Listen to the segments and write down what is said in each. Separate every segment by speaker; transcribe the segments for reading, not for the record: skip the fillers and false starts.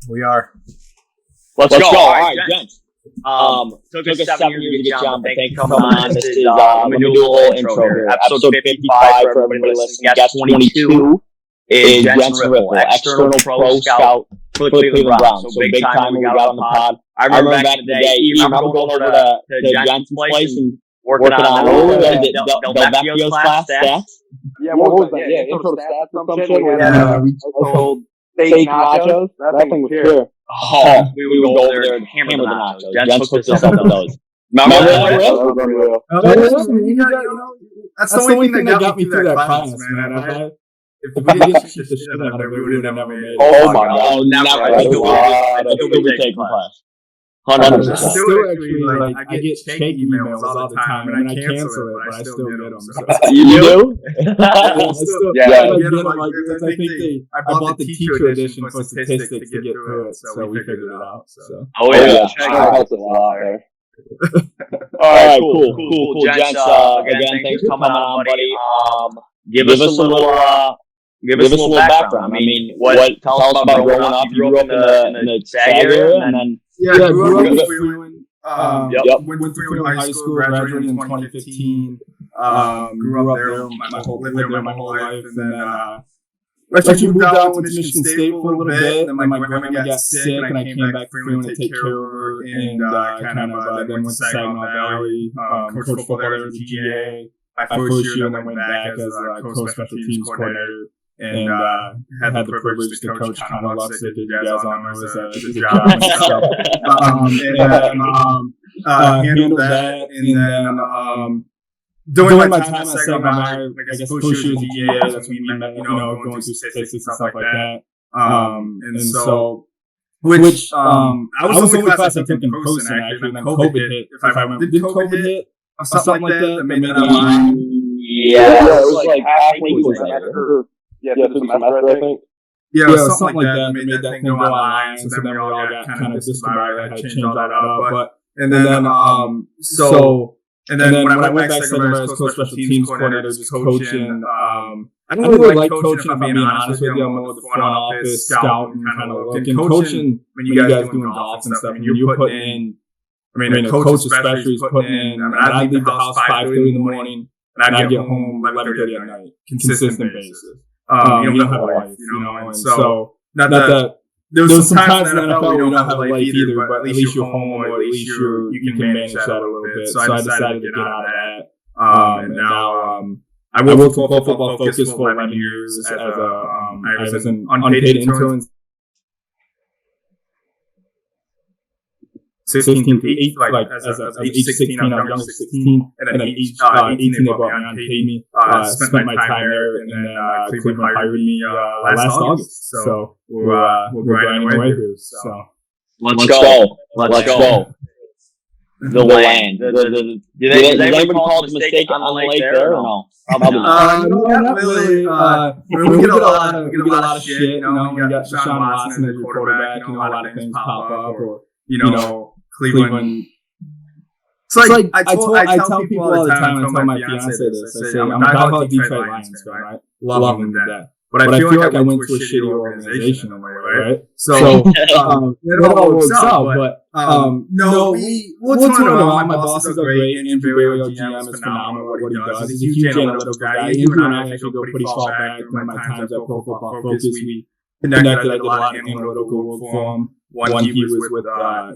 Speaker 1: We are.
Speaker 2: Let's go. All right, gents. Took us 7 years to get you on, but thank you for coming on. Let me do a little intro here. Episode 55 for everybody listening. Guest 22 is Jenssen Riffel, external pro scout for the Cleveland Browns. So big time we got on the pod. I remember back in the day, you remember going over to Jenssen's place and working on the class stats?
Speaker 3: Yeah, what was that? Yeah, intro to stats or some shit. We told steak nachos. That thing was pure.
Speaker 2: Oh, we would go over there and hammer the nachos. Jens hooked us up with those. Remember that?
Speaker 1: That's the only thing that got me through that class, man. If we didn't shoot the shit out of it, we would have never made it.
Speaker 2: Oh my God, never. I think it would take class. 100%.
Speaker 1: Still actually, like, I get fake emails all the time, and I cancel it, but I still get them. So.
Speaker 2: You do?
Speaker 1: Yeah. I bought the teacher edition for statistics to get through it, so we figured it out. So.
Speaker 2: Oh yeah, that helps a lot there. All right, cool. Gents, again, thanks for coming on, buddy. Give us a little background. I mean, tell us about growing up. You grew up in the SAG area, and then.
Speaker 1: Yeah, I grew up in Cleveland. Went to Cleveland High School, graduated in 2015. Grew up there my whole life, and then actually moved out to Michigan State for a little bit. Then my grandma got sick, and I came back to Cleveland to take care of her, and then went to Saginaw Valley, coached football there as a GA. My first year, and then went back as a coach special teams coordinator. And had the privilege to coach kind of lots that you guys all know as a job and stuff. Handled that, and then during my time at Saginaw, I guess first year as a GA, that's when we met, going through statistics and stuff like that. And so, which I was the only class I took in person actually, and then COVID hit. If I remember, did COVID hit or something like that? That made that online.
Speaker 2: Yeah, it was like halfway through the semester.
Speaker 3: Yeah, through the semester, I think.
Speaker 1: Yeah, something like that. Made that thing go online, so then we all got kind of discombobulated. I had to change all that up. And then when I went back to Saginaw as coach special teams coordinator, just coaching. I don't really like coaching, if I'm being honest with you. I'm more the front office, scout, and kind of looking. Coaching, when you guys doing golf and stuff, and you're putting in, a coach especially is putting in, I'd leave the house 5:30 in the morning, and I'd get home 11:30 at night, consistent basis. You don't have a life, and so, not that there's some times in the NFL where you don't have a life either, but at least you're home, or at least you can manage that a little bit. So I decided to get out of that. And now, I worked for Football Focus for 11 years as I was an unpaid intern. 16 to 8, as age 16, I was young 16, and then age 18 they brought me on, paid me, spent my time there, and then Cleveland hired me last August. So we're grinding away here. So
Speaker 2: let's go. The land. Did anybody call it a mistake on the lake there or no? Probably not.
Speaker 1: Not really. We get a lot of shit. You got Deshaun Watson as your quarterback. A lot of things pop up, or Cleveland. It's like I tell people all the time. I tell my fiance this. I say I'm a diehard Detroit Lions fan. Right? Love them to death. But I feel like I went to a shitty organization in a way, right? So it all works out. But no, we'll turn it around. My bosses are great. Andrew Bailey, our GM, is phenomenal at what he does. He's a huge analytical guy. Andrew and I actually go pretty far back during my times at Pro Football Focus. We connected. I did a lot of analytical work for him. One, he was with,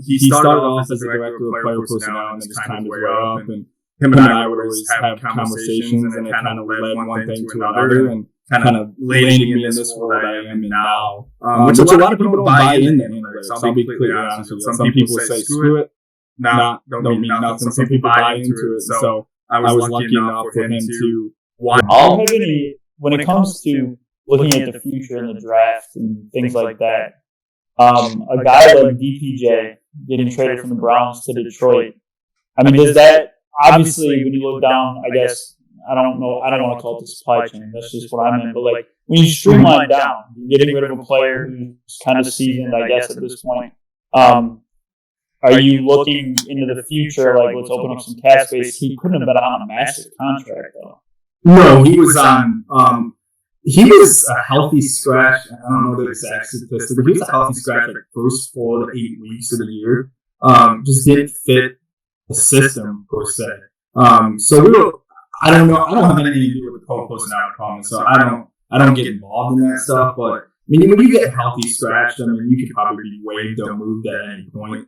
Speaker 1: he started off as a director of player personnel and then just climbed his way up. And him and I would always have conversations, and it kind of led one thing to another, and kind of landed me in this world I am in now. Which a lot of people don't buy into anyway. So I'll be completely honest with you. Some people say, screw it. Don't mean nothing. Some people buy into it. So I was lucky enough for him to want.
Speaker 4: When it comes to looking at the future and the draft and things like that, a guy like DPJ getting traded from the Browns to Detroit, I mean, does that, obviously, when you look down, I guess, I don't want to call it the supply chain, that's just what I meant, but like, when you streamline down, you're getting rid of a player who's kind of seasoned, I guess, at this point, are you looking into the future, like, let's open up some cap space? He couldn't have been on a massive contract, though.
Speaker 1: No, he was on, he was a healthy scratch. I don't know the exact statistic, but he was a healthy scratch like first 4 to 8 weeks of the year. Just didn't fit the system per se. So I don't know. I don't have anything to do with the co-personality problem, so I don't get involved in that stuff. But I mean, when you get healthy scratched, I mean, you could probably be waived or moved at any point.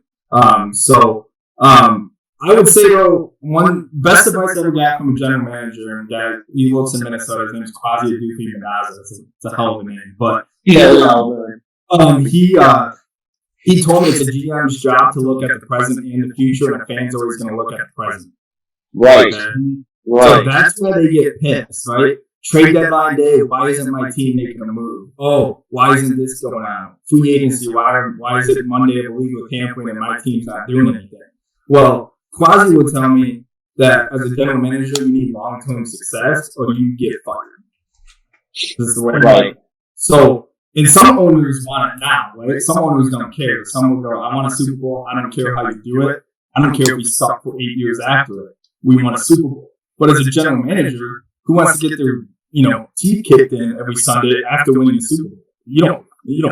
Speaker 1: I would say though, one best advice I ever got from a general manager, and guy he works in Minnesota. His name is Quasi Adufi Manaza. It's a hell of a name, but he told me it's a GM's job to look at the present and the future, and a fan's always going to look at the present.
Speaker 2: Right.
Speaker 1: Okay? So that's where they get pissed, right? Trade deadline day, why isn't my team making a move? Oh, why isn't this going on? Free agency, why is it Monday of illegal tampering and my team's not doing anything? Well, Quasi would tell me that as a general manager, you need long-term success or you get fired. This is the way
Speaker 2: right.
Speaker 1: So, and some owners want it now, right? Some owners don't care. Some will go, I want a Super Bowl. I don't care how you do it. I don't care if we suck for 8 years after it. We want a Super Bowl. But as a general manager, who wants to get their teeth kicked in every Sunday after winning the Super Bowl? You don't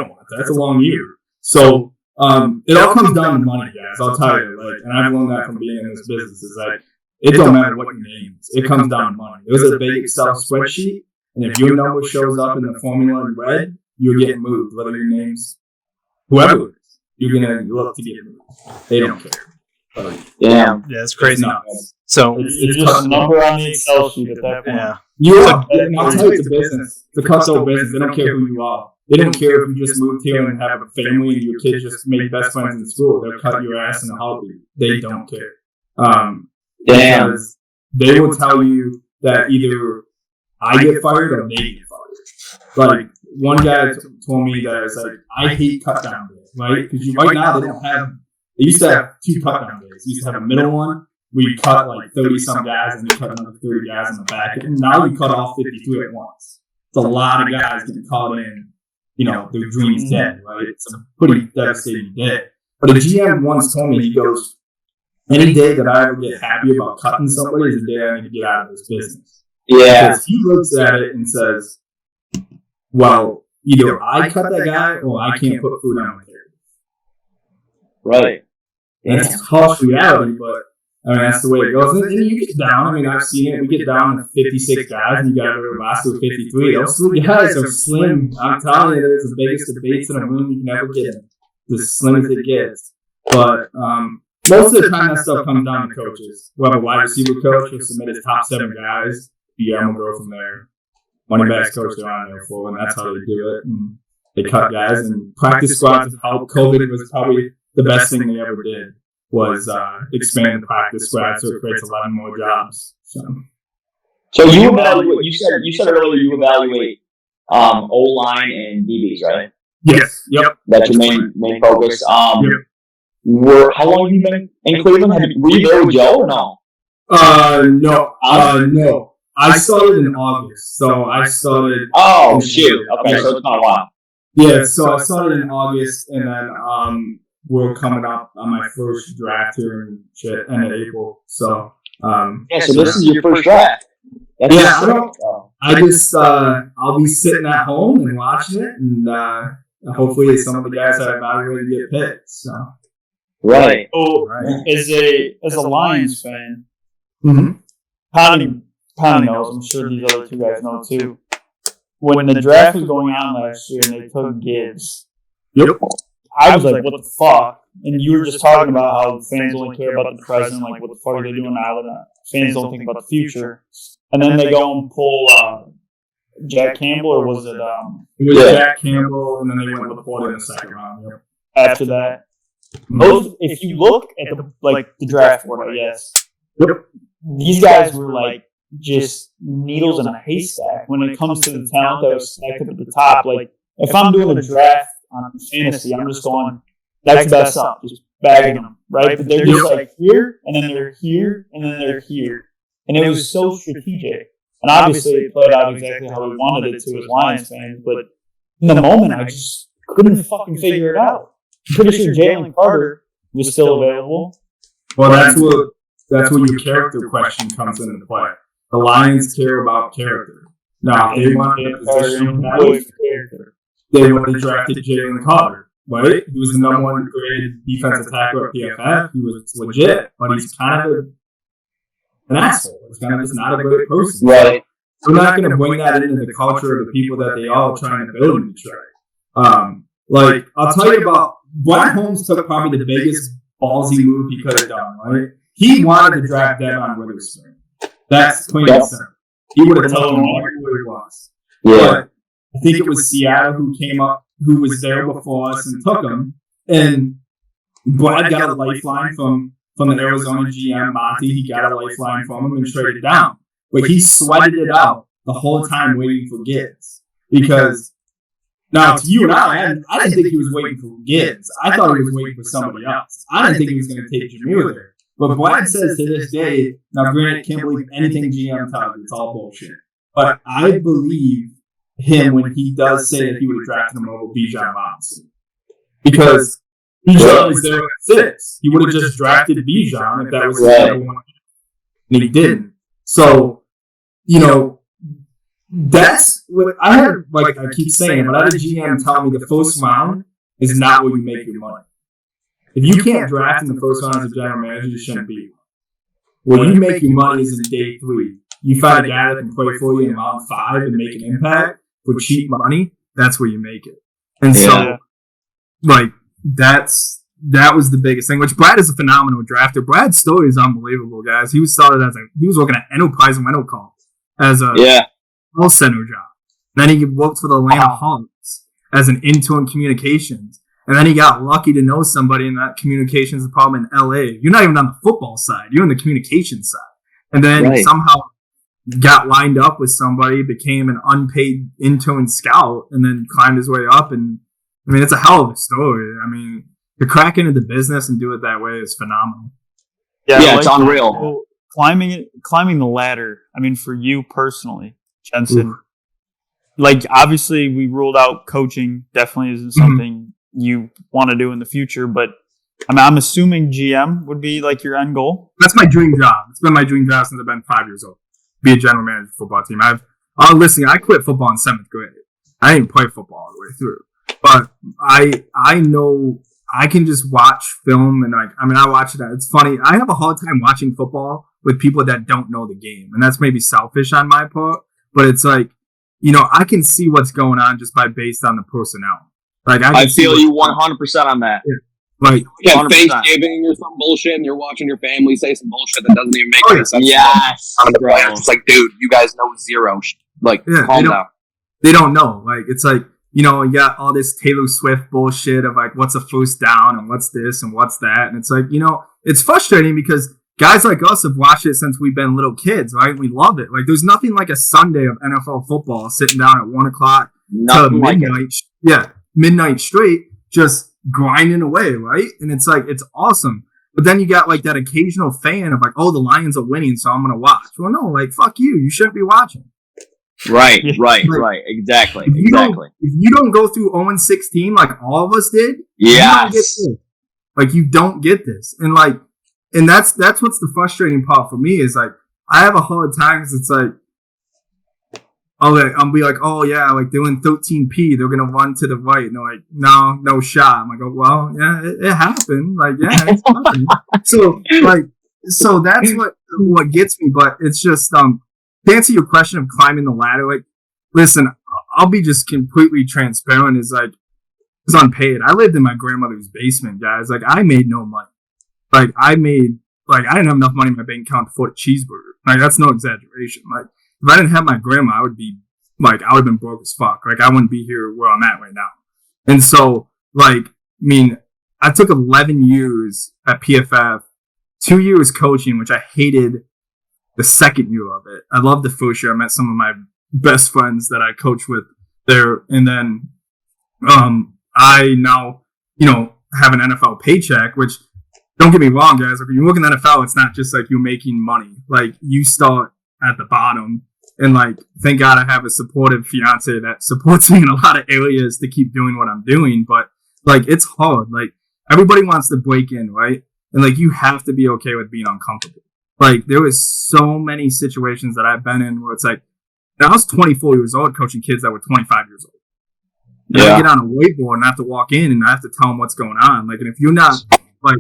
Speaker 1: want that. That's a long year. So it all comes down to money, guys. I'll tell you. And I've learned that from being in this business. Is like it don't matter what your name is. It comes down to money. There's a big Excel spreadsheet, and if your number shows up in the formula in red, you're getting moved. Whether your name's whoever it is, you're gonna look to get moved. They don't care.
Speaker 2: Yeah,
Speaker 5: it's crazy.
Speaker 4: So it's just a number on the Excel sheet at that point.
Speaker 5: Yeah.
Speaker 1: I'll tell you, it's a business. It's a cutthroat business. They don't care who you are. They don't care if you just moved here and have a family and your kids just make best friends in school. They'll cut your ass and help you. They don't care. Because they will tell you that either I get fired or they get fired. Like one guy told me that it's like, I hate cut down days, right? Because right now they used to have 2 cut down days. They used to have a middle one where you cut like 30 some guys and you cut another 30 guys in the back. And now you cut off 53 at once. It's a lot of guys getting caught in, their dreams dead, right? It's a pretty devastating day. But a GM once told me, he goes, any day that I ever get happy about cutting somebody is the day I need to get out of this business.
Speaker 2: Yeah.
Speaker 1: Because he looks at it and says, well, either I cut that guy or I can't put food on my table.
Speaker 2: Right.
Speaker 1: And it's harsh reality, but I mean, that's the way it goes. And you get down. I mean, I've seen it. We get down to 56 guys, and you got a roster of 53. Those 3 guys are slim. I'm telling you, there's the biggest debates in a room you can ever get. As slim as it gets. But most of the time, that stuff comes down to coaches. We'll have a wide receiver coach who submit his top 7 guys. BM will go from there. Running backs coach they're on there for, and that's how they do it. And they cut guys, and practice squads. How COVID was probably the best thing they ever did. Was expand the practice squad so it creates 11 more jobs.
Speaker 2: So you evaluate. You said earlier you evaluate O-line and DBs, right?
Speaker 1: Yes. Yep.
Speaker 2: That's your main focus. How long have you been in Cleveland? Were you there with Joe or no?
Speaker 1: No. No. I started in August, so I started.
Speaker 2: Oh shoot! Okay, so it's not a while.
Speaker 1: Yeah, so I started in August, and then we're coming up on my first draft here in end of April. So
Speaker 2: so this is your first draft.
Speaker 1: I'll be sitting at home and watching it, and hopefully some of the guys I evaluated get picked. So
Speaker 2: right.
Speaker 4: So as a Lions fan,
Speaker 1: mm-hmm.
Speaker 4: Connie knows. I'm sure these other 2 guys know too. When the draft was going on last year and they took Gibbs,
Speaker 1: yep.
Speaker 4: I was like, what the fuck? And you were just talking about how fans only care about the present, like what the fuck are they doing now? Fans don't think about the future. And then they go and pull Jack Campbell, or was it?
Speaker 1: It was Jack Campbell, and then they went Laporta in the second round. Yep.
Speaker 4: After that, if you look at the draft board, I guess,
Speaker 1: yep.
Speaker 4: These guys were like just needles in a haystack when it comes to the talent that was stacked up at the top. Like if I'm doing a draft on fantasy, I'm just going, next best up, just bagging them, right? But they're just like here, and then they're here, and then they're here. And it was so strategic. And obviously it played out exactly how we wanted it to as Lions fans, but in the moment I just couldn't fucking figure it out. I'm pretty sure Jalen Carter was still available.
Speaker 1: Well, that's where your character question comes into play. The Lions care about character. Now, if they wanted a position character, they would have drafted Jalen Cutler, right? He was the number 1 graded defensive tackle at PFF. He was legit, but he's kind of an asshole. He's kind of just not a great person.
Speaker 2: Right.
Speaker 1: We're not going to bring that into the culture of the people that they all trying to build in Detroit. Like, I'll tell you about, Brian Holmes took probably the biggest ballsy move he could have done, right? He wanted to draft Devon Witherspoon. That's plain and simple. He would have told him who he was.
Speaker 2: Yeah.
Speaker 1: But I think it was Seattle who came up, who was there before us and took him. And Brad got a lifeline from the Arizona GM, Monty. He got a lifeline from him and traded down. But he sweated it out the whole time waiting for Gibbs. Because, now to you and I didn't think he was waiting for Gibbs. I thought he was waiting for somebody else. I didn't think he was going to take Jameer there. But Brad says to this day, now granted, can't believe anything GM tells you. It's all bullshit. But I believe him when he does say that he would have drafted him over Bijan Robinson. Because Bijan was there at 6. He would have just drafted Bijan if that was the number 1. And he didn't. So, that's what I heard, like I keep saying, but I had a GM tell me the first round is not where you make your money. If you can't draft in the first round as a general manager, you shouldn't be. Where you make your money is in day 3. You find a guy that can play for you in round 5 and make an impact for cheap money, that's where you make it. And so, like, that was the biggest thing, which Brad is a phenomenal drafter. Brad's story is unbelievable, guys. He was working at Enterprise Rental Call as a call center job. Then he worked for the Atlanta Hawks as an intern communications. And then he got lucky to know somebody in that communications department in LA. You're not even on the football side. You're on the communications side. And then somehow got lined up with somebody, became an unpaid intern scout, and then climbed his way up. And I mean, it's a hell of a story. I mean, to crack into the business and do it that way is phenomenal.
Speaker 2: Yeah, it's unreal.
Speaker 4: Climbing the ladder. I mean, for you personally, Jensen, like obviously we ruled out coaching. Definitely isn't something you want to do in the future, but I'm assuming GM would be like your end goal.
Speaker 1: That's my dream job. It's been my dream job since I've been 5 years old. Be a general manager of a football team. Listen, I quit football in 7th grade. I didn't play football all the way through, but I know I can just watch film and I watch it. It's funny. I have a hard time watching football with people that don't know the game, and that's maybe selfish on my part. But it's like, I can see what's going on just based on the personnel. Like
Speaker 2: I feel you 100% on that.
Speaker 1: Yeah. Like
Speaker 3: Thanksgiving or some bullshit, and you're watching your family say some bullshit that doesn't even make any sense.
Speaker 2: Yes,
Speaker 3: it's like, dude, you guys know zero. Calm down.
Speaker 1: They don't know. Like it's like you got all this Taylor Swift bullshit of like what's a first down and what's this and what's that, and it's like it's frustrating because guys like us have watched it since we've been little kids, right? We love it. Like there's nothing like a Sunday of NFL football sitting down at 1 o'clock to midnight. Midnight straight, just grinding away, right? And it's like, it's awesome. But then you got like that occasional fan of like, oh, the Lions are winning, so I'm going to watch. Well, no, like, fuck you. You shouldn't be watching.
Speaker 2: Right. Exactly.
Speaker 1: If you don't go through 0-16 like all of us did, you don't get this. And like, and that's what's the frustrating part for me is like, I have a hard time because it's like, I'll be like, oh yeah, like they're in 13P, they're gonna run to the right, and they're like, no shot. I'm like, oh well, yeah, it happened. Like, yeah, it's happened. So that's what gets me. But it's just to answer your question of climbing the ladder. Like, listen, I'll be just completely transparent. Is like, it's unpaid. I lived in my grandmother's basement, guys. Like, I made no money. I didn't have enough money in my bank account to afford a cheeseburger. Like, that's no exaggeration. Like, if I didn't have my grandma, I would have been broke as fuck. Like, I wouldn't be here where I'm at right now. And so, like, I mean, I took 11 years at PFF, 2 years coaching, which I hated the second year of it. I loved the first year. I met some of my best friends that I coached with there. And then, I now, have an NFL paycheck, which, don't get me wrong, guys. Like, when you work in the NFL, it's not just like you're making money. Like, you start at the bottom. And like, thank God I have a supportive fiance that supports me in a lot of areas to keep doing what I'm doing. But like, it's hard. Like, everybody wants to break in, right? And like, you have to be okay with being uncomfortable. Like, there was so many situations that I've been in where it's like, And I was 24 years old coaching kids that were 25 years old. And I get on a whiteboard and I have to walk in and I have to tell them what's going on. Like, and if you're not, like,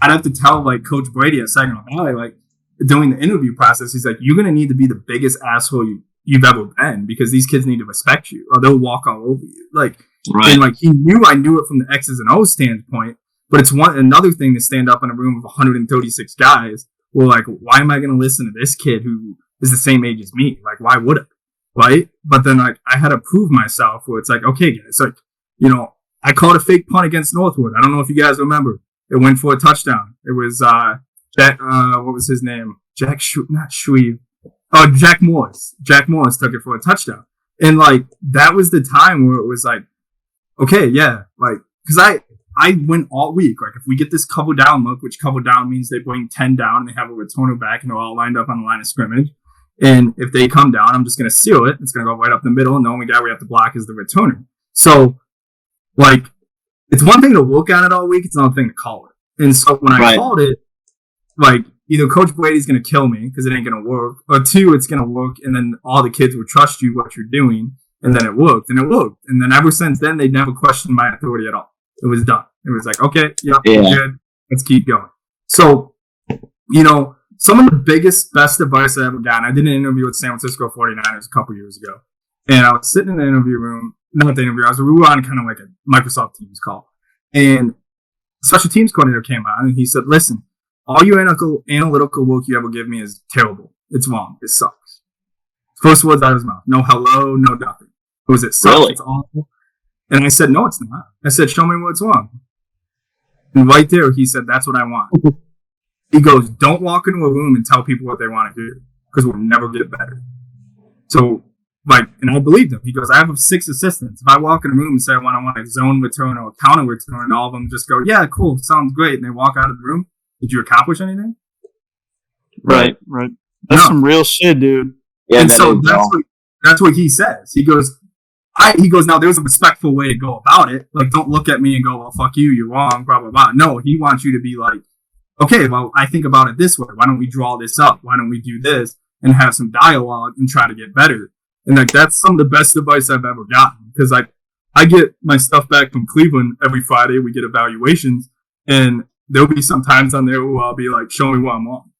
Speaker 1: I'd have to tell, like, Coach Brady at Saginaw Valley, like, during the interview process, he's like, you're going to need to be the biggest asshole you've ever been because these kids need to respect you or they'll walk all over you. Like, and, like, he knew I knew it from the X's and O's standpoint, but it's another thing to stand up in a room of 136 guys. Well, like, why am I going to listen to this kid who is the same age as me? Like, why would I? Right? But then, like, I had to prove myself where it's like, okay, guys, like, you know, I called a fake punt against Northwood. I don't know if you guys remember. It went for a touchdown. It was, what was his name? Jack Morris. Jack Morris took it for a touchdown. And, like, that was the time where it was like, okay, yeah, like, cause I went all week. Like, if we get this cover down look, which cover down means they bring 10 down and they have a returner back and they're all lined up on the line of scrimmage. And if they come down, I'm just going to seal it. It's going to go right up the middle. And the only guy we have to block is the returner. So, like, it's one thing to look at it all week. It's another thing to call it. And so when I called it, like, either Coach Brady's going to kill me because it ain't going to work, or two, it's going to work. And then all the kids will trust you what you're doing. And then it worked. And it worked. And then ever since then, they never questioned my authority at all. It was done. It was like, okay, yeah. Good. Let's keep going. So, you know, some of the biggest, best advice I ever gotten, I did an interview with San Francisco 49ers a couple years ago. And I was sitting in the interview room, not the interview, we were on kind of like a Microsoft Teams call. And special teams coordinator came on and he said, listen, all your analytical work you ever give me is terrible. It's wrong. It sucks. First words out of his mouth. No hello, no nothing. It sucks. Really? It's awful. And I said, no, it's not. I said, show me what's wrong. And right there, he said, that's what I want. He goes, don't walk into a room and tell people what they want to hear because we'll never get better. So, like, and I believed him. He goes, I have 6 assistants. If I walk in a room and say I want a zone return or a counter return, and all of them just go, yeah, cool, sounds great, and they walk out of the room, did you accomplish anything?
Speaker 4: Right. That's some real shit, dude.
Speaker 1: Yeah, and so that's what he says. He goes, now there's a respectful way to go about it. Like, don't look at me and go, well, fuck you, you're wrong, blah, blah, blah. No, he wants you to be like, okay, well, I think about it this way. Why don't we draw this up? Why don't we do this and have some dialogue and try to get better? And, like, that's some of the best advice I've ever gotten. Because, like, I get my stuff back from Cleveland every Friday. We get evaluations. And there'll be some times on there where I'll be like, show me what I'm wrong.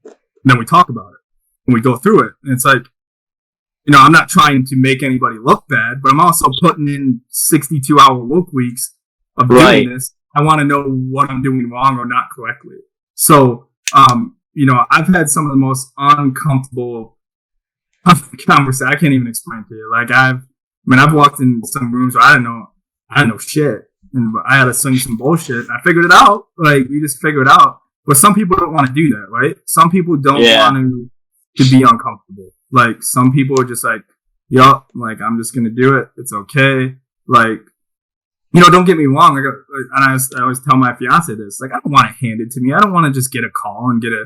Speaker 1: And then we talk about it. And we go through it. And it's like, you know, I'm not trying to make anybody look bad, but I'm also putting in 62-hour work weeks of doing this. I want to know what I'm doing wrong or not correctly. So, you know, I've had some of the most uncomfortable conversations. I can't even explain to you. Like, I've walked in some rooms where I didn't know shit, and I had to sing some bullshit. And I figured it out. Like, you just figure it out. But some people don't want to do that, right? Some people don't want to be uncomfortable. Like, some people are just like, yup, like, I'm just going to do it. It's okay. Like, you know, don't get me wrong. Like, and I always tell my fiance this. Like, I don't want it handed to me. I don't want to just get a call and get a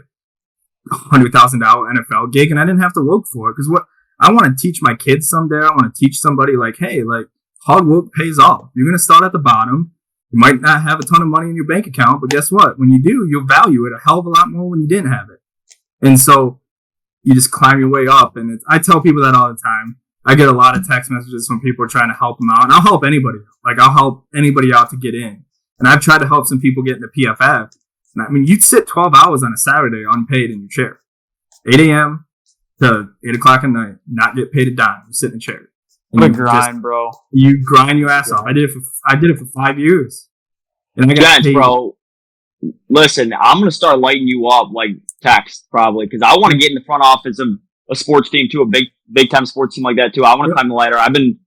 Speaker 1: $100,000 NFL gig and I didn't have to work for it. Because what I want to teach my kids someday, I want to teach somebody like, hey, like, hard work pays off. You're going to start at the bottom. You might not have a ton of money in your bank account, but guess what? When you do, you'll value it a hell of a lot more when you didn't have it. And so you just climb your way up. And I tell people that all the time. I get a lot of text messages from people trying to help them out. And I'll help anybody. Like, I'll help anybody out to get in. And I've tried to help some people get into PFF. And I mean, you'd sit 12 hours on a Saturday unpaid in your chair. 8 a.m. to 8 o'clock at night, not get paid a dime. You sit in a chair.
Speaker 4: What a grind, bro.
Speaker 1: You grind your ass off. I did it for 5 years. And I got paid.
Speaker 2: Bro, listen, I'm going to start lighting you up like text probably because I want to get in the front office of a sports team too, a big time sports team like that too. I want to climb the ladder. I've been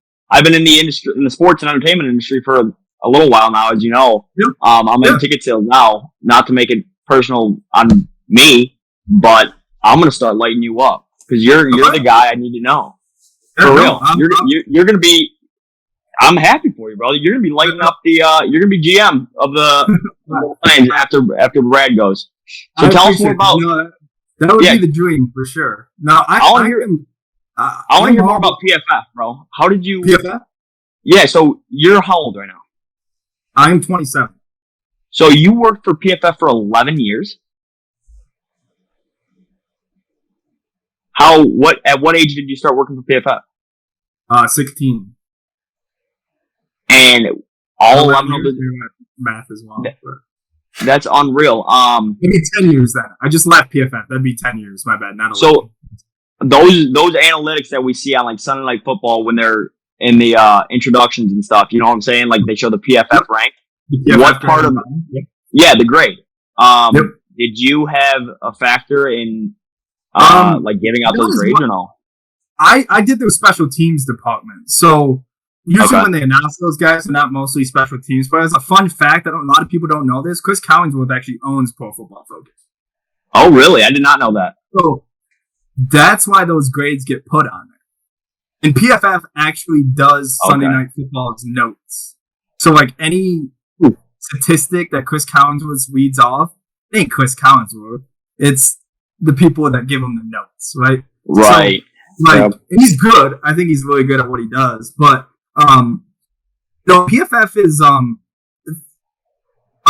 Speaker 2: in the industry, in the sports and entertainment industry for a little while now, as you know. Yep. I'm in ticket sales now, not to make it personal on me, but I'm going to start lighting you up because you're the guy I need to know. For real. You're going to be, I'm happy for you, brother. You're going to be lighting up you're going to be GM of the Lions after Brad goes. So tell us more about.
Speaker 1: That would be the dream for sure. Now I want to
Speaker 2: hear more about PFF, bro. How did you
Speaker 1: PFF?
Speaker 2: Yeah, so you're how old right now?
Speaker 1: I'm 27.
Speaker 2: So you worked for PFF for 11 years. At what age did you start working for PFF?
Speaker 1: 16.
Speaker 2: And all 11 of
Speaker 1: math as well.
Speaker 2: That's unreal.
Speaker 1: Maybe 10 years then. I just left PFF. That'd be 10 years. My bad. Not 11.
Speaker 2: So those analytics that we see on like Sunday Night Football when they're in the introductions and stuff, you know what I'm saying? Like they show the PFF rank. What part of the grade? Did you have a factor in like giving out those grades or no?
Speaker 1: I did the special teams department. So usually when they announce those guys, they're not mostly special teams. But as a fun fact, a lot of people don't know this, Chris Collinsworth actually owns Pro Football Focus.
Speaker 2: Oh, really? I did not know that.
Speaker 1: So that's why those grades get put on there. And PFF actually does Sunday Night Football's notes. So like any statistic that Chris Collinsworth reads off, it ain't Chris Collinsworth. It's the people that give him the notes, right?
Speaker 2: Right.
Speaker 1: So, and he's good. I think he's really good at what he does. But PFF is I'll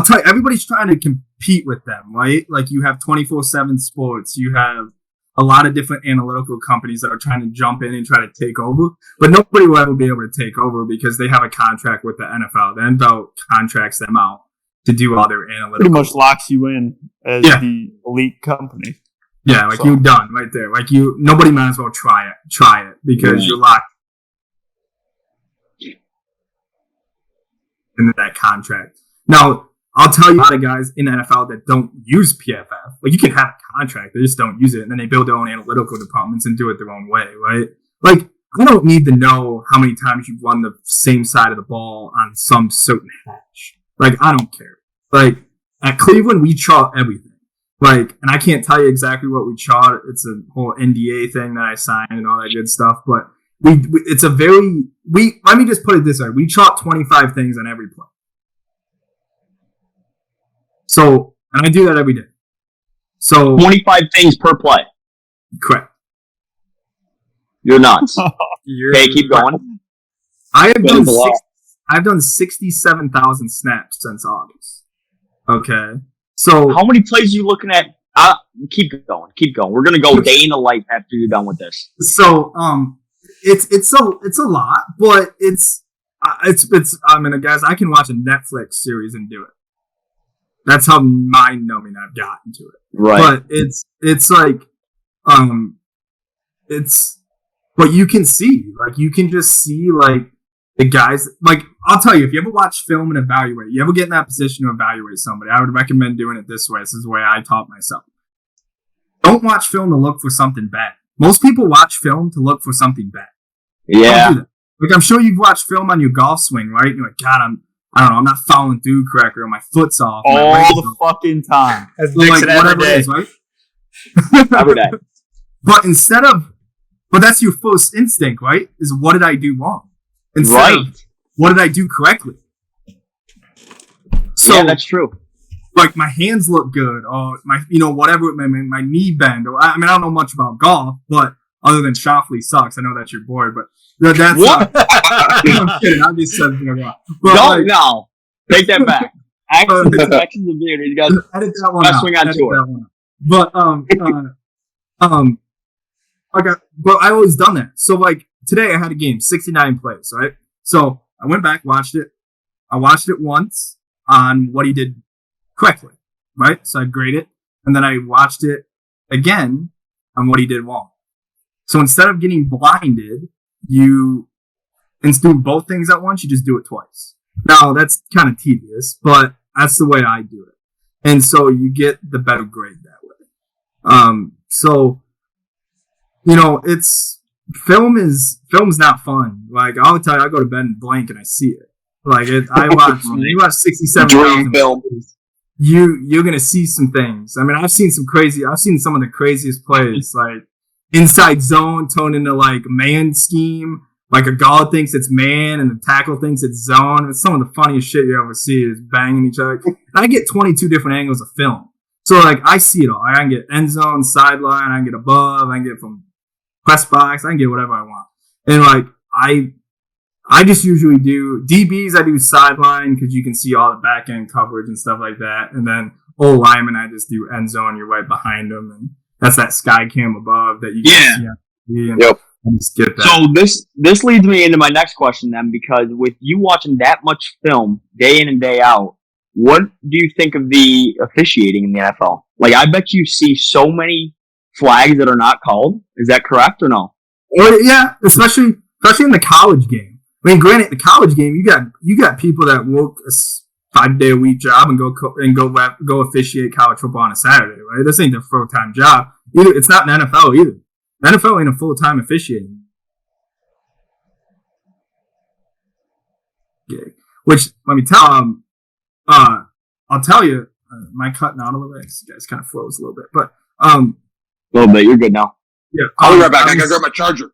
Speaker 1: tell you, everybody's trying to compete with them, right? Like you have 24/7 Sports, you have a lot of different analytical companies that are trying to jump in and try to take over, but nobody will ever be able to take over because they have a contract with the NFL. The NFL contracts them out to do all their analytics.
Speaker 4: Pretty much locks you in as the elite company.
Speaker 1: Yeah, like you're done right there. Like nobody might as well try it because you're locked into that contract. Now, I'll tell you a lot of guys in the NFL that don't use PFF. Like, you can have a contract, they just don't use it, and then they build their own analytical departments and do it their own way, right? Like, I don't need to know how many times you've run the same side of the ball on some certain hatch. Like, I don't care. Like, at Cleveland, we chart everything. Like, and I can't tell you exactly what we chart. It's a whole NDA thing that I signed and all that good stuff, but let me just put it this way. We chart 25 things on every play. So, and I do that every day. So
Speaker 2: 25 things per play.
Speaker 1: Correct.
Speaker 2: You're nuts. Okay, keep going.
Speaker 1: I've done 67,000 snaps since August. Okay. So
Speaker 2: how many plays are you looking at? Keep going. We're gonna go day in the life after you're done with this.
Speaker 1: So, it's a lot, but it's guys, I can watch a Netflix series and do it. That's how mind-numbing I've gotten to it.
Speaker 2: Right.
Speaker 1: But it's like, but you can see, like, you can just see, like, the guys, like, I'll tell you, if you ever watch film and evaluate, you ever get in that position to evaluate somebody, I would recommend doing it this way. This is the way I taught myself. Don't watch film to look for something bad. Most people watch film to look for something bad.
Speaker 2: Yeah.
Speaker 1: Don't do that. Like, I'm sure you've watched film on your golf swing, right? And you're like, God, I don't know, I'm not following through correctly, or my foot's off.
Speaker 4: All the fucking time.
Speaker 1: As like, whatever it is, right?
Speaker 2: Every day.
Speaker 1: But but that's your first instinct, right? Is what did I do wrong? Instead of, what did I do correctly? So,
Speaker 2: yeah, that's true.
Speaker 1: Like, my hands look good, or whatever, my knee bend, or I don't know much about golf, but other than Shoffley sucks, I know that's your boy, but that's
Speaker 2: what?
Speaker 1: I'm kidding. I'm just saying.
Speaker 2: No, take that back. Actions of beauty. You guys
Speaker 1: edit that one out.
Speaker 2: Swing on tour.
Speaker 1: But but I always done that. So like today I had a game, 69 plays, right? So I went back, watched it. I watched it once on what he did correctly, right? So I grade it, and then I watched it again on what he did wrong. So instead of getting blinded, instead of doing both things at once, you just do it twice. Now that's kind of tedious, but that's the way I do it. And so you get the better grade that way. So, film's not fun. Like, I'll tell you, I go to bed and blank and I see it. Like, you watch 67,000
Speaker 2: film.
Speaker 1: You're going to see some things. I mean, I've seen some of the craziest plays, like inside zone turned into like man scheme. Like a guard thinks it's man and the tackle thinks it's zone. It's some of the funniest shit you ever see is banging each other. And I get 22 different angles of film. So like I see it all. I can get end zone, sideline, I can get above, I can get from press box, I can get whatever I want. And like I just usually do DBs, I do sideline because you can see all the back end coverage and stuff like that. And then lineman, I just do end zone, you're right behind them. That's that sky cam above that you can see.
Speaker 2: Yep.
Speaker 1: Just get that.
Speaker 2: So this leads me into my next question then, because with you watching that much film day in and day out, what do you think of the officiating in the NFL? Like, I bet you see so many flags that are not called. Is that correct or no?
Speaker 1: Yeah, especially in the college game. I mean, granted, the college game, you got people that work a 5-day-a-week job and go officiate college football on a Saturday, right? This ain't their full-time job. It's not an NFL either. The NFL ain't a full-time officiating gig. Which, let me tell I'll tell you, am I cutting out a little bit? You guys kind of froze a little bit, but
Speaker 2: a little bit. You're good now.
Speaker 1: Yeah,
Speaker 3: I'll be right back. I gotta grab my charger.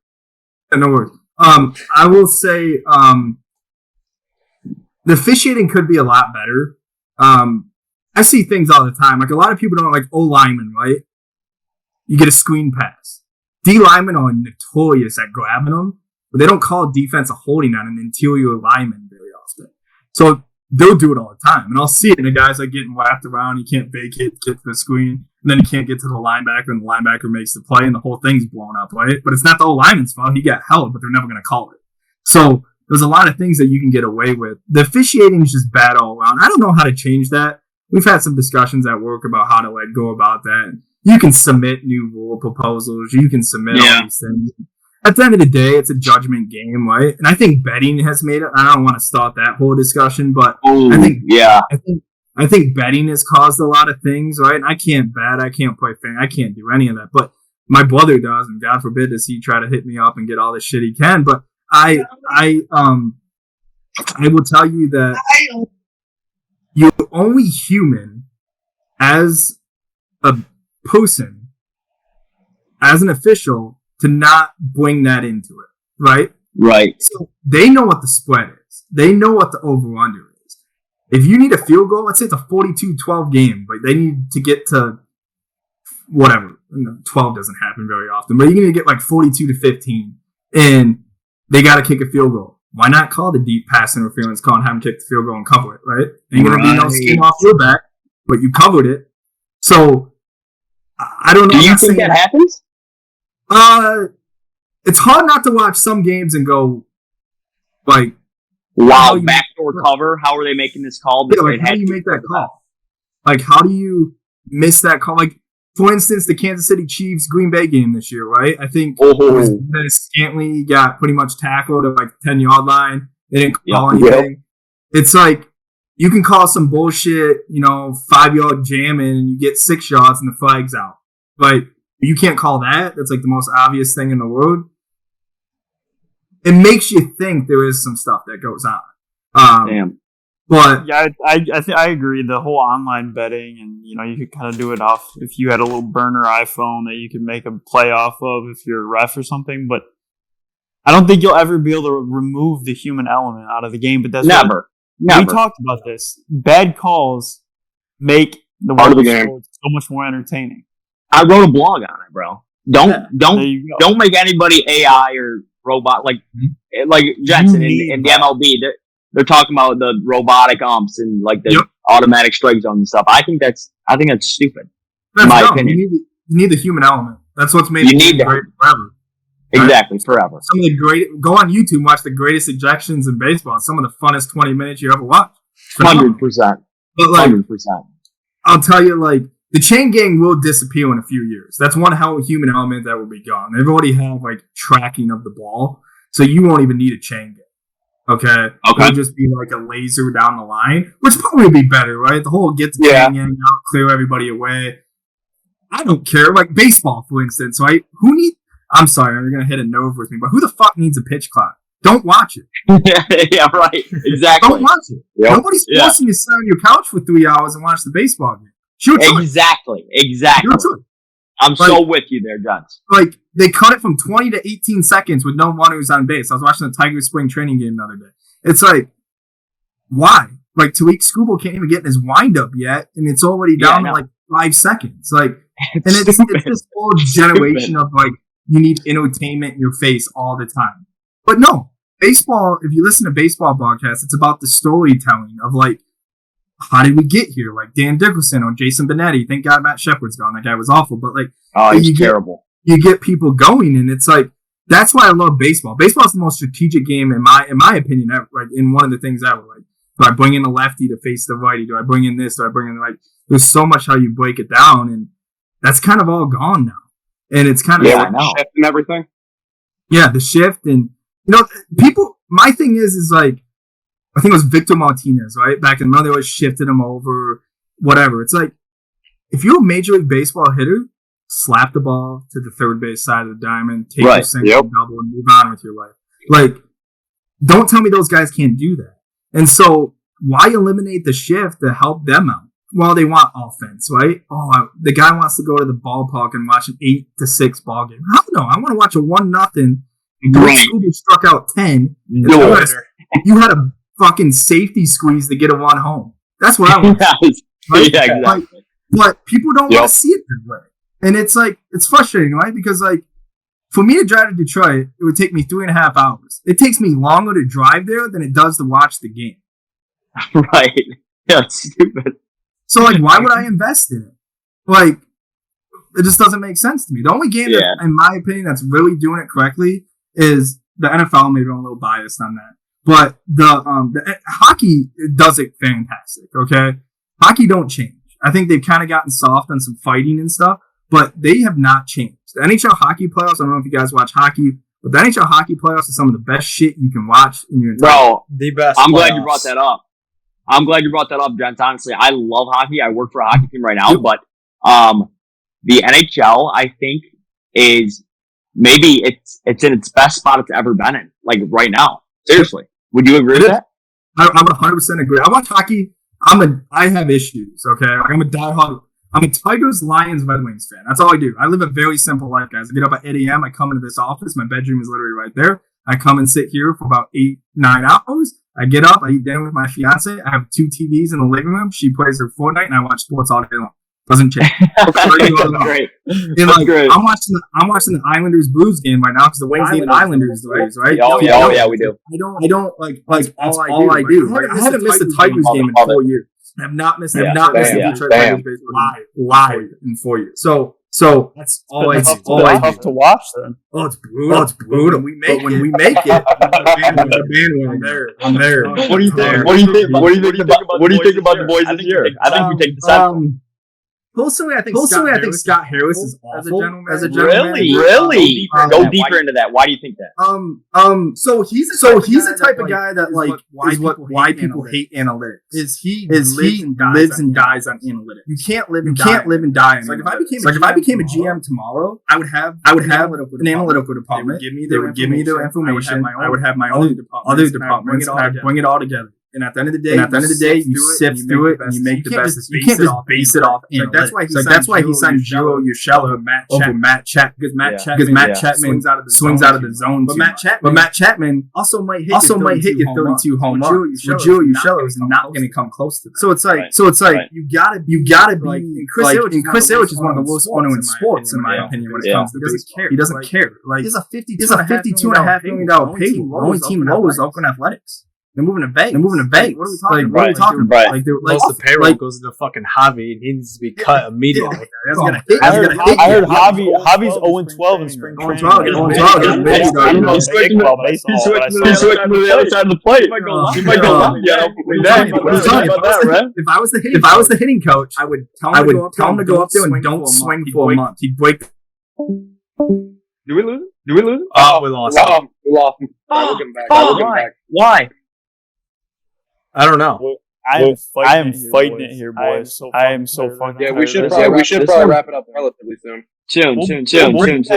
Speaker 1: Yeah, no worries. I will say, the officiating could be a lot better. I see things all the time. Like, a lot of people don't like O-linemen, right? You get a screen pass. D-linemen are notorious at grabbing them, but they don't call defense a holding on an interior lineman very often. So they'll do it all the time. And I'll see it, and the guy's like getting whacked around. He can't vacate, get to the screen, and then he can't get to the linebacker, and the linebacker makes the play, and the whole thing's blown up, right? But it's not the whole lineman's fault. He got held, but they're never going to call it. So there's a lot of things that you can get away with. The officiating is just bad all around. I don't know how to change that. We've had some discussions at work about how to go about that. You can submit new rule proposals. You can submit all these things. At the end of the day, it's a judgment game, right? And I think betting has made it. I don't want to start that whole discussion, but I think betting has caused a lot of things, right? And I can't bet. I can't play fan. I can't do any of that. But my brother does, and God forbid does he try to hit me up and get all the shit he can. But I will tell you that you're only human as a person, as an official, to not bring that into it, right?
Speaker 2: Right.
Speaker 1: So they know what the spread is. They know what the over-under is. If you need a field goal, let's say it's a 42-12 game, but they need to get to whatever. 12 doesn't happen very often, but you need to get like 42-15, and they got to kick a field goal. Why not call the deep pass interference call and have them kick the field goal and cover it, right? Ain't going to be no skin off your back, but you covered it. So, I don't know.
Speaker 2: Do you think that happens?
Speaker 1: It's hard not to watch some games and go, like,
Speaker 2: wow, backdoor cover. How are they making this call?
Speaker 1: Yeah, like, how do you make that call? Like, how do you miss that call? Like, for instance, the Kansas City Chiefs Green Bay game this year, right? I think Scantling got pretty much tackled at like the 10-yard line. They didn't call anything. It's like, you can call some bullshit, 5-yard jamming, and you get 6 yards and the flag's out. Like, you can't call that. That's like the most obvious thing in the world. It makes you think there is some stuff that goes on.
Speaker 2: Damn.
Speaker 1: But
Speaker 4: yeah, I agree. The whole online betting, and you could kind of do it off if you had a little burner iPhone that you could make a play off of if you're a ref or something. But I don't think you'll ever be able to remove the human element out of the game. But that's
Speaker 2: never.
Speaker 4: We talked about this. Bad calls make the
Speaker 2: part of the game
Speaker 4: so much more entertaining.
Speaker 2: I wrote a blog on it, bro. Don't make anybody AI or robot like Jensen in the MLB. They're talking about the robotic umps and like the automatic strike zone and stuff. I think that's stupid. In my opinion,
Speaker 1: you need the human element. That's what's made it great forever.
Speaker 2: Exactly, forever.
Speaker 1: Some of the go on YouTube and watch the greatest ejections in baseball. Some of the funnest 20 minutes you ever watched.
Speaker 2: 100%.
Speaker 1: But
Speaker 2: 100%.
Speaker 1: I'll tell you, the chain gang will disappear in a few years. That's one hell of a human element that will be gone. They've already have tracking of the ball, so you won't even need a chain gang. Okay. It'll just be like a laser down the line, which probably be better, right? The whole get the chain gang out, clear everybody away. I don't care. Like baseball, for instance, right? I'm sorry, you're gonna hit a nerve with me, but who the fuck needs a pitch clock? Don't watch it.
Speaker 2: Yeah, right. Exactly.
Speaker 1: Don't watch it. Yep. Nobody's forcing you to sit on your couch for 3 hours and watch the baseball game.
Speaker 2: Exactly. I'm so with you there, John.
Speaker 1: They cut it from 20 to 18 seconds with no runners on base. I was watching the Tigers spring training game the other day. It's why? Tariq Skubal can't even get in his windup yet, and it's already down to 5 seconds. And it's this whole generation of you need entertainment in your face all the time. But no, baseball, if you listen to baseball broadcasts, it's about the storytelling of how did we get here? Like Dan Dickerson or Jason Benetti. Thank God Matt Shepard's gone. That guy was awful. But like,
Speaker 2: he's terrible.
Speaker 1: You get people going, and it's like that's why I love baseball. Baseball is the most strategic game in my opinion ever. Like in one of the things ever. Like, do I bring in a lefty to face the righty? Do I bring in this? Do I bring in like? There's so much how you break it down, and that's kind of all gone now. And it's kind of
Speaker 3: shift and everything.
Speaker 1: Yeah, the shift, and people. My thing is like, I think it was Victor Martinez, right? Back in the day, they always shifted him over, whatever. It's like, if you're a Major League Baseball hitter, slap the ball to the third base side of the diamond, take your single double, and move on with your life. Like, don't tell me those guys can't do that. And so, why eliminate the shift to help them out? Well, they want offense, right? Oh, the guy wants to go to the ballpark and watch an 8-6 ball game. Hell no, I want to watch a 1-0. Scooby struck out 10. You had a fucking safety squeeze to get a run home. That's what I want. Right?
Speaker 2: Yeah, exactly.
Speaker 1: But people don't want to see it that way. And it's like, it's frustrating, right? Because like, for me to drive to Detroit, it would take me 3.5 hours. It takes me longer to drive there than it does to watch the game.
Speaker 2: Right. Yeah, it's stupid.
Speaker 1: So like, why would I invest in it? Like, it just doesn't make sense to me. The only game that, in my opinion, that's really doing it correctly is the NFL. Maybe I'm a little biased on that. But the hockey does it fantastic, okay? Hockey don't change. I think they've kind of gotten soft on some fighting and stuff, but they have not changed. The NHL hockey playoffs, I don't know if you guys watch hockey, but the NHL hockey playoffs is some of the best shit you can watch in your entire life.
Speaker 2: The best. I'm glad you brought that up. Gents. Honestly, I love hockey. I work for a hockey team right now, but the NHL, I think, is maybe it's in its best spot it's ever been in, like right now. Seriously. Would you agree with that?
Speaker 1: I would 100% agree. I watch hockey. I have issues, okay? I'm a Tigers, Lions, Red Wings fan. That's all I do. I live a very simple life, guys. I get up at 8 a.m. I come into this office. My bedroom is literally right there. I come and sit here for about 8-9 hours. I get up. I eat dinner with my fiance. I have 2 TVs in the living room. She plays her Fortnite, and I watch sports all day long. Doesn't change.
Speaker 2: Great.
Speaker 1: And like, great. I'm watching the Islanders Blues game right now because the Wings need Islanders, right?
Speaker 2: Oh yeah, we do.
Speaker 1: I don't like all I do. I haven't missed a Tigers game in 4 years. I have not missed. I've not missed a Detroit Tigers baseball live in 4 years. So that's all I do. All I do.
Speaker 4: Tough to watch then.
Speaker 1: Oh, it's brutal. When we make it, I'm there.
Speaker 2: What do you think? What do you think about the boys this year? I think we take the second.
Speaker 1: Personally, I think Scott Harris is awful as a gentleman.
Speaker 2: Really? Go deeper into that. Why do you think that?
Speaker 1: So he's the type of guy that like why people hate analytics. He lives and dies on analytics. You can't live and die. Like if I became a GM tomorrow, I would have an analytical department. They would give me their information. I would have my own other departments. I'd bring it all together. And at the end of the day, you sift through it and you make the best. You can't just base it off. That's why he signed Giro Urshela over Matt Chapman because Matt Chapman swings out of the zone. But Matt Chapman also might hit you 32 home runs. Giro Urshela is not going to come close to that. So it's like you gotta be like. And Chris Illich is one of the worst owners in sports, in my opinion, when it comes to baseball. He doesn't care. Like he's a $52.5 million payroll. The only team low is Oakland Athletics. They're moving to Vegas. What are we talking about?
Speaker 5: Like the payroll goes to fucking Javi, and he needs to be cut immediately.
Speaker 4: I heard Javi's 0-12 in spring training.
Speaker 2: He's switching to the other side of the plate. He might go up.
Speaker 1: If I was the hitting coach, I would tell him to go up there and don't swing for a month. He'd break.
Speaker 2: Do we lose it?
Speaker 5: Oh, we lost him.
Speaker 3: We're getting back.
Speaker 2: Why?
Speaker 5: I don't know.
Speaker 4: I am fighting it here, boys. I am so fucking.
Speaker 3: Yeah, we should probably wrap it up relatively soon.
Speaker 4: Soon. We'll bring it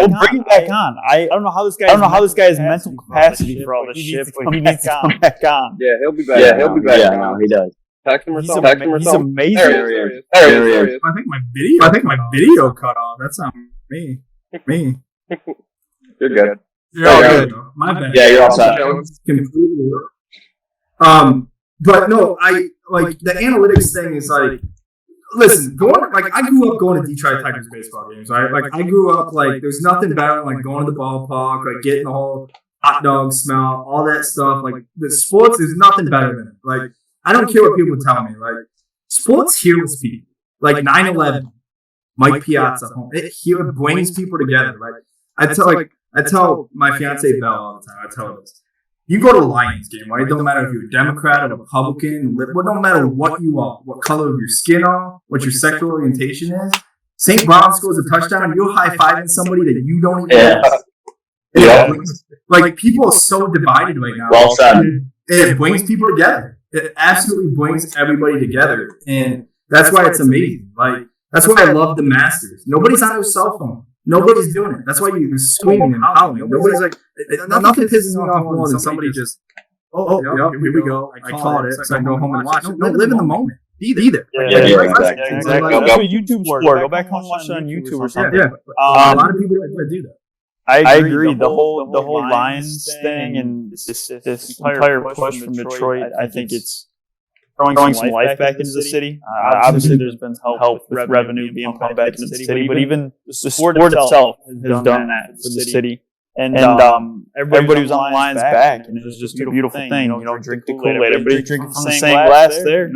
Speaker 4: back on. I don't know how this guy has mental capacity for all this shit, but he needs to come back on.
Speaker 3: Yeah, he'll be back.
Speaker 2: Yeah, no, he does.
Speaker 3: Text him or
Speaker 4: He's amazing.
Speaker 3: There he is.
Speaker 1: I think my video cut off. That's not me.
Speaker 3: You're good.
Speaker 1: You're all good. My bad.
Speaker 2: Yeah, you're all set.
Speaker 1: Completely. But no, I like the analytics thing is like, listen, I grew up going to Detroit Tigers baseball games, right? Like I grew up like there's nothing better than like going to the ballpark, like getting the whole hot dog smell, all that stuff. Like the sports, there's nothing better than it. Like I don't care what people tell me. Like Sports heals people. Like 9/11, Mike Piazza, it brings people together. Right? I tell my fiance Belle all the time. I tell her this. You go to a Lions game, right? It don't matter if you're a Democrat or Republican, it don't matter what you are, what color of your skin are, what your sexual orientation is. St. Brown scores a touchdown, you're high-fiving somebody that you don't even know.
Speaker 2: Yeah.
Speaker 1: Like, people are so divided right now.
Speaker 2: Well said.
Speaker 1: It brings people together. It absolutely brings everybody together. And that's why it's amazing. Like, that's why I love the Masters. Nobody's on their cell phone. Nobody's doing it. That's why you're screaming and howling. Nobody's like, nothing pisses me off more than somebody just, here we go. I called it, so I go home and watch it. Don't live in the moment. Either.
Speaker 2: Yeah, exactly.
Speaker 4: Go to a YouTube sport. Go back home and watch it on YouTube or something.
Speaker 1: Yeah. A lot of people do that.
Speaker 4: I agree. The whole Lions thing and this entire push from Detroit, I think it's throwing some life back into the city. Obviously, there's been help with revenue being pumped back into the city, but even the sport itself has done that for the city. And everybody was on the Lions' back, and it was just a beautiful thing. Drink the Kool-Aid. Everybody's drinking from the same glass there.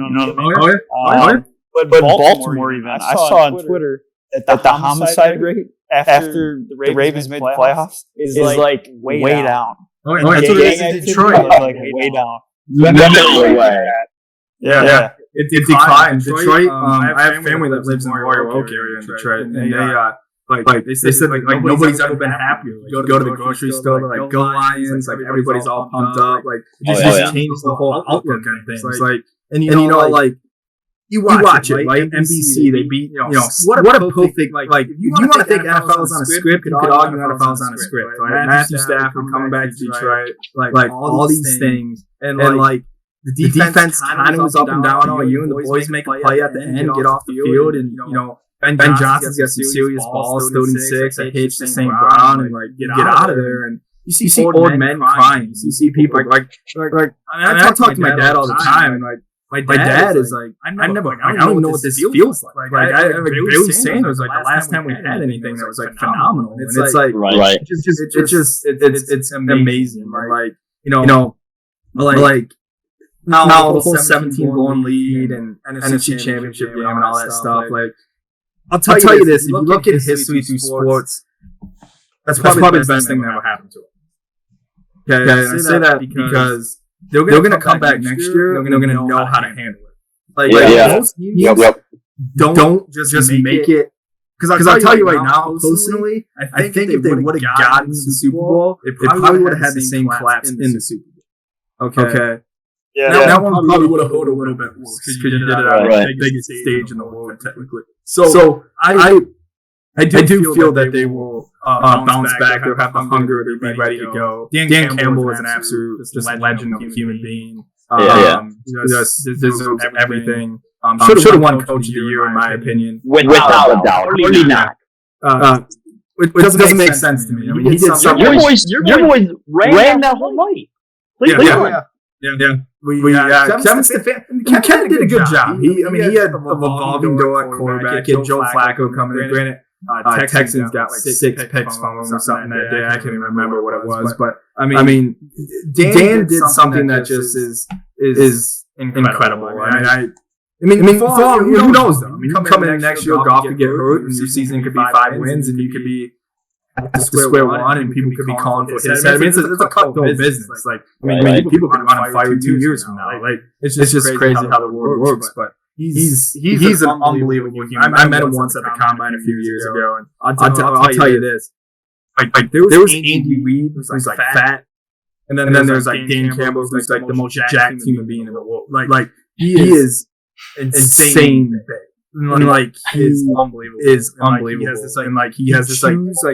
Speaker 4: But Baltimore, even I saw on Twitter that the homicide rate after the Ravens made the playoffs is like way down.
Speaker 1: That's what it is in Detroit.
Speaker 4: Like way down.
Speaker 1: Yeah. It declined. Detroit. I have family that lives in the Royal Oak area in Detroit, and they said nobody's ever been happier. Like, go to the grocery store, like go Lions, like everybody's all pumped up. Like it just changed the whole outlook on things. Like and you watch it, right? NBC, they beat what a perfect like if you want to think NFL is on a script, you could argue NFL is on a script, right? Matthew Stafford coming back to Detroit, like all these things, and like. The defense kind of was up and down all year, and the boys make a play at the end, get off the field, and Ben Johnson's got some serious balls, 36, a hitch to St. Brown, and like get out of there. And you see old men crying. You see people like I talk to my dad all the time, and like my dad is like I don't even know what this feels like. Like Billy saying it was like the last time we had anything that was like phenomenal, and it's like
Speaker 2: right.
Speaker 1: It's amazing, right? Like. Now the whole 17-1 lead and NFC Championship game and all that stuff. Like, I'll tell you this: if you look at history through sports, that's probably the best thing that ever happened to it. Okay, and I say that because they're going to come back next year and they're going to know how to handle it. Like, most teams don't just make it. Because I'll tell you right now, personally, I think if they would have gotten to the Super Bowl, they probably would have had the same collapse in the Super Bowl. Okay.
Speaker 4: Yeah,
Speaker 1: that one probably would have hurt a little bit more because you did it at the biggest stage in the world, technically. So I do feel that they will bounce back. They'll have the hunger. They'll be ready to go. Dan Campbell is an absolute just legend of a human being. Deserves everything. Should have won Coach of the Year, in my opinion.
Speaker 2: Without a doubt. Really not.
Speaker 1: It doesn't make sense to me. I mean, he did something.
Speaker 2: Your boys ran that whole night.
Speaker 1: Yeah. Kevin did a good job. He had a revolving door at quarterback. He had Joe Flacco coming in. Granted, Texans got like 6 picks from him or something that day. I can't even remember what it was. But I mean, Dan did something that just is incredible. I mean, who knows though? I mean, you come in next year, Goff could get hurt, and your season could be 5 wins, and you could be at square one, and people could be calling for his head. I mean, it's a cutthroat business. Like, people could want to fire 2 years from now. Like, it's just crazy how the world works. But he's an unbelievable human. I met him once at the combine a few years ago, and I'll tell you this: like there was Andy Reid, who's like fat, and then there's like Dan Campbell, who's like the most jacked human being in the world. Like he is insane big. And like his unbelievable. He has this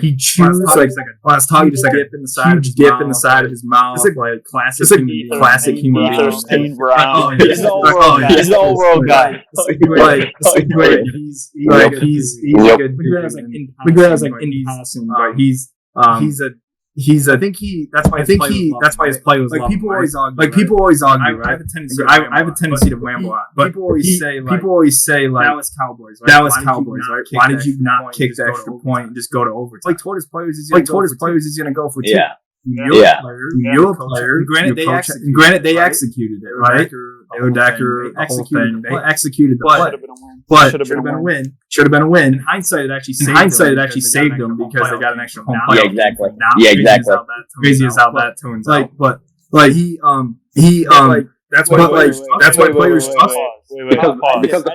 Speaker 1: he chews like I was talking just like a dip in the side of his mouth. It's like classic human being.
Speaker 4: Steve Brown. He's an old world guy.
Speaker 1: He's a good. McGrath's like in passing, but I think that's why his play was like people always argue. I have a tendency to ramble on, but people always say like that was Cowboys, right? Why did you not kick the extra point and just go to overtime? Like toward his players, he's going to go for 2. You're a player. Granted, they executed it, right? Taylor Decker, the whole thing. They executed the play. But should have been a win. Should have been a win. In hindsight, it actually saved them because they got an extra home playoff.
Speaker 2: Yeah, exactly. Yeah, exactly.
Speaker 1: Crazy as how that turns out. But that's why players trust.
Speaker 3: Because the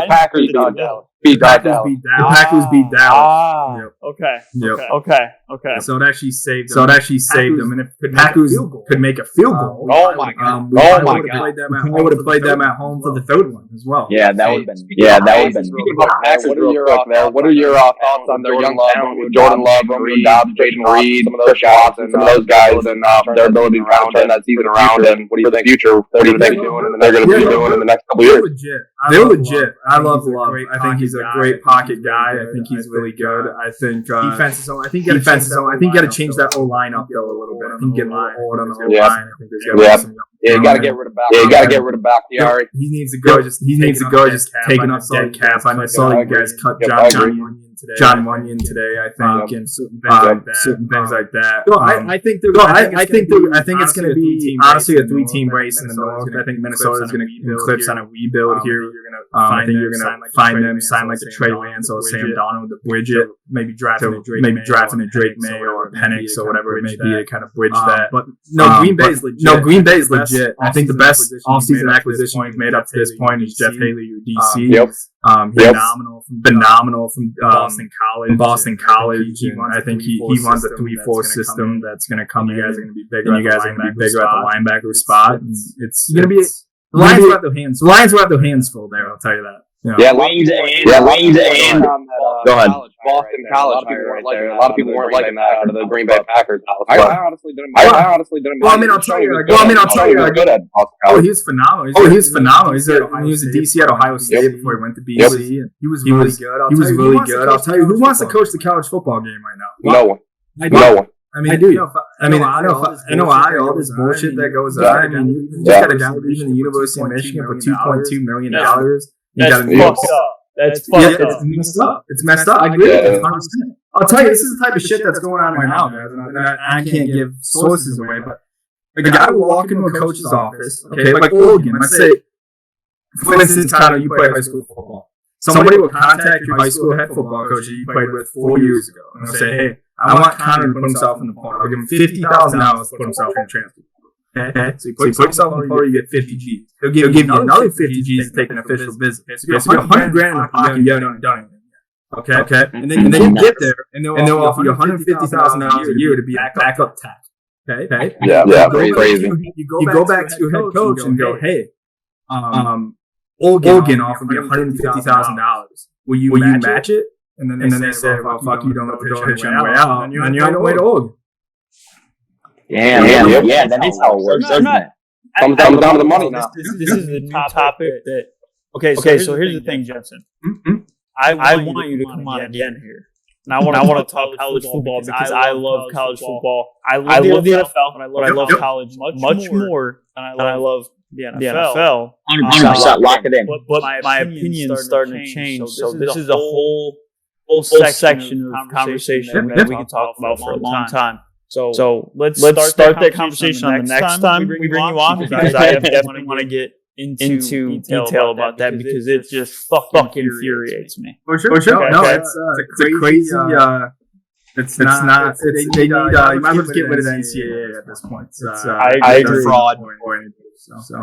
Speaker 3: Packers beat Dallas.
Speaker 1: The Packers beat Dallas.
Speaker 4: Okay.
Speaker 1: So it actually saved them. And if the Packers could make a field goal,
Speaker 3: oh my god,
Speaker 1: I would have played them at home for the third one as well.
Speaker 2: Yeah, that would have been.
Speaker 3: What are your thoughts on their young talent with Jordan Love, Romeo Dobbs, Jaden Reed, some of those shots, and some of those guys, and their ability to kind of turn that season around? And what do you think future they're going to be doing, and they're going to be doing in the next couple years?
Speaker 1: They're legit. I love Love. I think he's a great pocket guy. I think he's really good. I think defense. I think you got to change that O line up though a little bit. I think getting a little old on the O line. I think there's got to be some.
Speaker 3: Yeah, you got to get rid of Bakhtiari. You got to get rid of Bakhtiari.
Speaker 1: He needs to go. Just taking up dead cap. I saw you guys cut John Runyon today. I think and certain things like that. I think it's going to be honestly a 3-team race in the North. I think Minnesota is going to eclipse on a rebuild here. I think you're going to find them sign like a Trey Lance or Sam Darnold to bridge it. Maybe drafting a Drake May or a Penix or whatever it may be to kind of bridge that. But Green Bay is legit. I think the best offseason acquisition we've made up to this point is Jeff Haley, your DC. Phenomenal from Boston College. I think he runs a 3-4 system that's going to come. You guys are going to be bigger. And you guys are going to be bigger at the linebacker spot. It's going to be the Lions will have their hands full there. I'll tell you that.
Speaker 2: Wings and go ahead.
Speaker 3: Boston College people weren't liking that. A lot of people weren't liking that out of the Green Bay Packers. I honestly didn't.
Speaker 1: Well, I mean, I'll tell you.
Speaker 3: Good at Boston College.
Speaker 1: He was phenomenal. He was phenomenal. He was a DC at Ohio State before he went to BC. He was really good. I'll tell you. Who wants to coach the college football game right now?
Speaker 3: No one.
Speaker 1: I mean, I do. I know all this bullshit that goes on. I mean, you just got a guy leaving the University of Michigan for $2.2 million.
Speaker 4: That's fucked up.
Speaker 1: It's messed up. I agree with it 100%. I'll tell you, this is the type of shit that's going on right now, guys. And I can't give sources away, but a guy will walk into a coach's office, okay, like Oregon. Let's say, for instance, Connor, you play high school football. Somebody will contact your high school head football coach that you played with 4 years ago and they'll say, hey, I want Connor to put himself in the portal. I'll give him $50,000 to put himself in the transfer. Okay, so you put yourself in the portal, you get 50 G's. They'll give you another 50 G's to take an official visit. So you get $100,000 in the pocket, you haven't done anything yet. Okay, and then you get there, and they'll offer you $150,000 a year to be backup tack. Okay,
Speaker 3: yeah, crazy.
Speaker 1: You go back to your head coach and go, hey, Oregon offered me $150,000. Will you match it? And then they say, well, fuck you, don't let the pitch on the way out, and you're on your way to Oregon.
Speaker 2: Yeah, that is how it works, doesn't it?
Speaker 3: Comes down to the money now.
Speaker 4: This is the new topic that. Okay, so here's the thing, Jensen. I want you to come on again here. And I want to talk college football because I love college football. I love the NFL, and I love college much more than I love the NFL.
Speaker 2: 100%, lock it in.
Speaker 4: But my opinion's starting to change. So this is a whole section of conversation that we can talk about for a long time. So let's start that conversation on the next time we bring you on because I definitely want to get into detail about that because it just fucking infuriates me.
Speaker 1: For sure. No, it's a crazy. It's not. They need. You might as well get rid of the NCAA at this point.
Speaker 4: I agree.
Speaker 1: Fraud.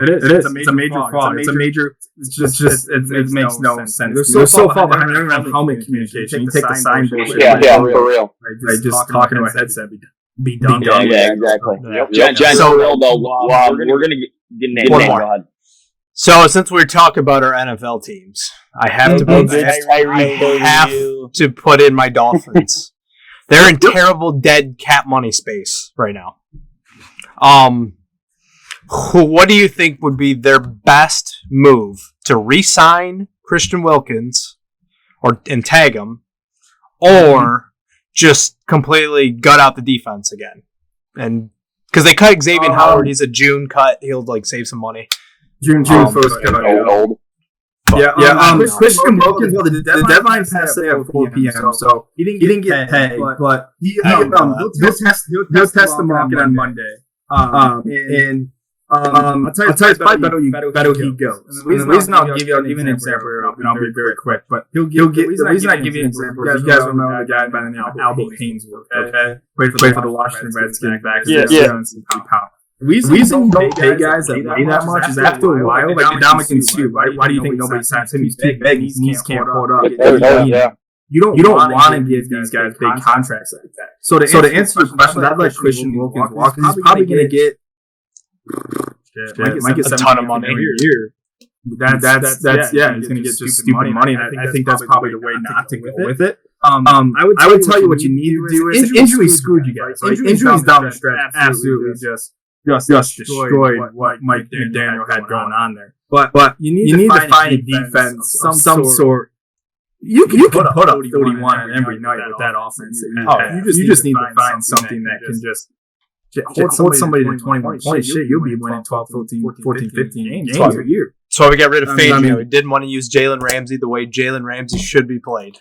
Speaker 1: It is. It's a major fraud. It's a major. It's just. It makes no sense. They're so far behind. They don't have helmet communication. You take the sign bullshit.
Speaker 3: Yeah, for real.
Speaker 1: Just talking to a headset. Be done.
Speaker 2: Yeah, exactly. So we're gonna get named. Go ahead.
Speaker 5: So since we're talking about our NFL teams, I have to put in my Dolphins. They're in terrible dead cap money space right now. What do you think would be their best move to re-sign Christian Wilkins and tag him, or just completely gut out the defense again? And because they cut Xavier Howard, he's a June cut. He'll save some money.
Speaker 1: June first cut. Christian Wilkins. Well, the deadline passed today at 4 p.m. So he didn't get paid, but he'll test the market on Monday. I'll tell you, it's probably better he goes. And the reason I'll give you an example, and I'll be very quick, but he'll get the reason I give you an example is you guys remember the guy by the name of Albert Haynesworth, okay? Played for the Washington Redskins back in The reason you don't pay guys that weigh that much is after a while, like the Dominican too, right? Why do you think nobody signs him? He's too big, his knees can't hold up. You don't want to give these guys big contracts like that. So to answer your question, I'd let Christian Wilkins walk. He's probably going to get might get
Speaker 5: a ton of money
Speaker 1: a year. That's he's going to get just stupid money, and I think that's probably the way not to go with it. I would tell you what you need to do is injury screwed you guys. Injuries down the stretch absolutely just destroyed what Mike McDaniel had going on there. But you need to find a defense, some sort. You can put up 31 every night with that offense. You just need to find something that can just hold somebody to 21 points. Shit, you'll be winning 12, 14, 15 games a year.
Speaker 5: So we got rid of Fangio. We didn't want to use Jalen Ramsey the way Jalen Ramsey should be played.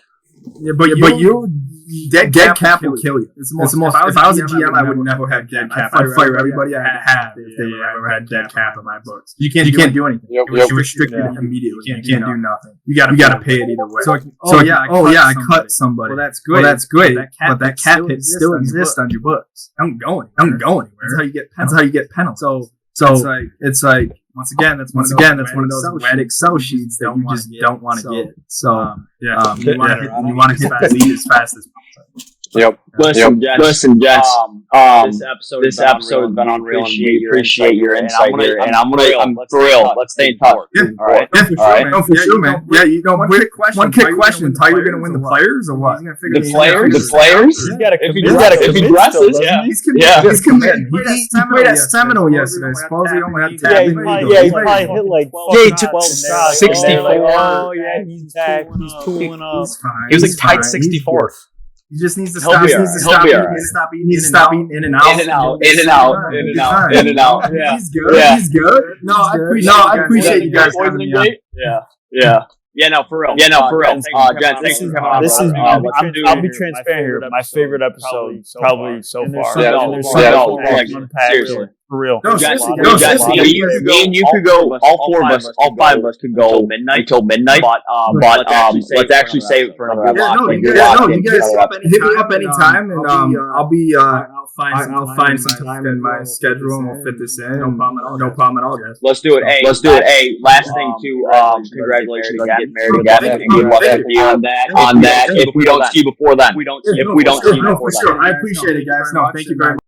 Speaker 1: Yeah, but dead cap will kill you. It's the most. If I was a GM, I would never have dead cap. I'd fire everybody I had to have if they ever had dead cap in my books. You can't do anything. You're restricted immediately. You can't do nothing. You got to pay it either way. I cut somebody. Well, that's great. But that cap hit still exists on your books. Don't go anywhere. That's how you get penalized. So it's like once again that's one of those red Excel sheets that you just don't want to get. So you want to hit that lead as fast as possible.
Speaker 2: Yep. Listen, gents. This episode has been unreal. Appreciate your insight here, and I'm for real. Let's stay in touch.
Speaker 1: Yeah. All right. No, for sure, man. Yeah, one quick question. Tyler going to win the players or what?
Speaker 2: The players. If he dresses,
Speaker 1: he's committed. He played at Seminole yesterday. Suppose he only had 10.
Speaker 4: He probably hit like 12.
Speaker 5: Yeah, he took 64.
Speaker 4: Oh yeah, he's back. He's tooling up.
Speaker 5: He was like tied 64th.
Speaker 1: He just needs to stop. He needs to stop eating in and out.
Speaker 2: Yeah.
Speaker 1: He's good. No, I appreciate you guys having me on.
Speaker 2: Yeah, no, for real. Jen, thanks for coming on.
Speaker 4: I'll be transparent here. My favorite episode probably so far.
Speaker 2: Seriously.
Speaker 4: For real.
Speaker 2: No, seriously. Me and you could go, all five of us could go until midnight, but let's actually save it for another episode.
Speaker 1: You guys hit me up anytime, and I'll find some time in my schedule, and we'll fit this in. No problem at all, guys.
Speaker 2: Let's do it. Hey, last thing too, congratulations on getting married again, and good luck to you on that. If we don't see you before then.
Speaker 1: I appreciate it, guys. No, thank you very much.